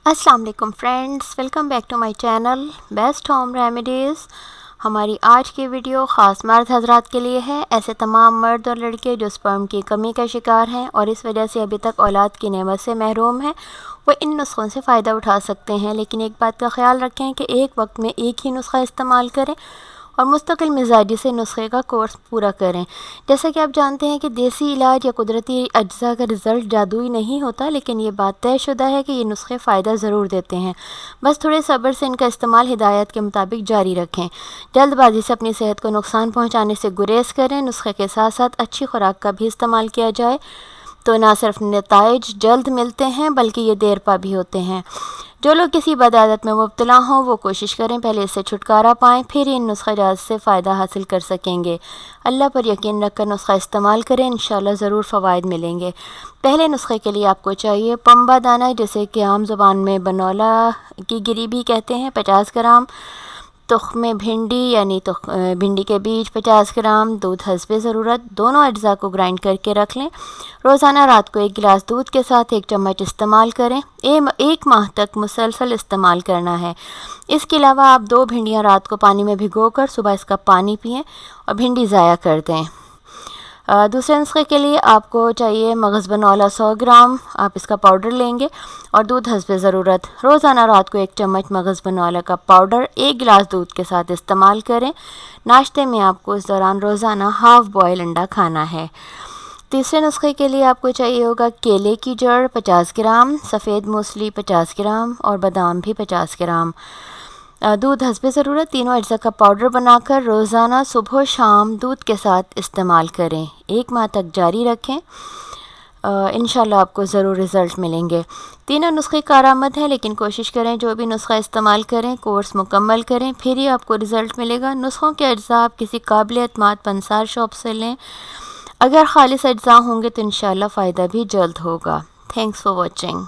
السلام علیکم friends, welcome back to my channel best home remedies. ہماری آج کی ویڈیو خاص مرد حضرات کے لیے ہے، ایسے تمام مرد اور لڑکے جو سپرم کی کمی کا شکار ہیں اور اس وجہ سے ابھی تک اولاد کی نعمت سے محروم ہیں، وہ ان نسخوں سے فائدہ اٹھا سکتے ہیں۔ لیکن ایک بات کا خیال رکھیں کہ ایک وقت میں ایک ہی نسخہ استعمال کریں اور مستقل مزاجی سے نسخے کا کورس پورا کریں۔ جیسا کہ آپ جانتے ہیں کہ دیسی علاج یا قدرتی اجزاء کا رزلٹ جادوئی نہیں ہوتا، لیکن یہ بات طے شدہ ہے کہ یہ نسخے فائدہ ضرور دیتے ہیں۔ بس تھوڑے صبر سے ان کا استعمال ہدایت کے مطابق جاری رکھیں۔ جلد بازی سے اپنی صحت کو نقصان پہنچانے سے گریز کریں۔ نسخے کے ساتھ ساتھ اچھی خوراک کا بھی استعمال کیا جائے تو نہ صرف نتائج جلد ملتے ہیں بلکہ یہ دیر پا بھی ہوتے ہیں۔ جو لوگ کسی بد عادت میں مبتلا ہوں وہ کوشش کریں پہلے اس سے چھٹکارا پائیں، پھر ان نسخہ جات سے فائدہ حاصل کر سکیں گے۔ اللہ پر یقین رکھ کر نسخہ استعمال کریں، انشاءاللہ ضرور فوائد ملیں گے۔ پہلے نسخے کے لیے آپ کو چاہیے پمبا دانہ، جسے کہ عام زبان میں بنولا کی گری بھی کہتے ہیں، 50 گرام، تخم بھنڈی یعنی بھنڈی کے بیج 50 گرام، دودھ حسب ضرورت۔ دونوں اجزاء کو گرائنڈ کر کے رکھ لیں۔ روزانہ رات کو 1 گلاس دودھ کے ساتھ 1 چمچ استعمال کریں۔ 1 ماہ تک مسلسل استعمال کرنا ہے۔ اس کے علاوہ آپ 2 بھنڈیاں رات کو پانی میں بھگو کر صبح اس کا پانی پئیں اور بھنڈی ضائع کر دیں۔ دوسرے نسخے کے لیے آپ کو چاہیے مغز بنولا 100 گرام، آپ اس کا پاؤڈر لیں گے اور دودھ حسب ضرورت۔ روزانہ رات کو 1 چمچ مغز بنولا کا پاؤڈر 1 گلاس دودھ کے ساتھ استعمال کریں۔ ناشتے میں آپ کو اس دوران روزانہ ہاف بوائل انڈا کھانا ہے۔ تیسرے نسخے کے لیے آپ کو چاہیے ہوگا کیلے کی جڑ 50 گرام، سفید موسلی 50 گرام اور بادام بھی 50 گرام، دودھ حسب ضرورت۔ تینوں اجزاء کا پاؤڈر بنا کر روزانہ صبح و شام دودھ کے ساتھ استعمال کریں۔ 1 ماہ تک جاری رکھیں، انشاءاللہ آپ کو ضرور رزلٹ ملیں گے۔ تینوں نسخے کارآمد ہیں، لیکن کوشش کریں جو بھی نسخہ استعمال کریں کورس مکمل کریں، پھر ہی آپ کو رزلٹ ملے گا۔ نسخوں کے اجزاء آپ کسی قابل اعتماد پنسار شاپ سے لیں۔ اگر خالص اجزاء ہوں گے تو انشاءاللہ فائدہ بھی جلد ہوگا۔ Thanks for watching.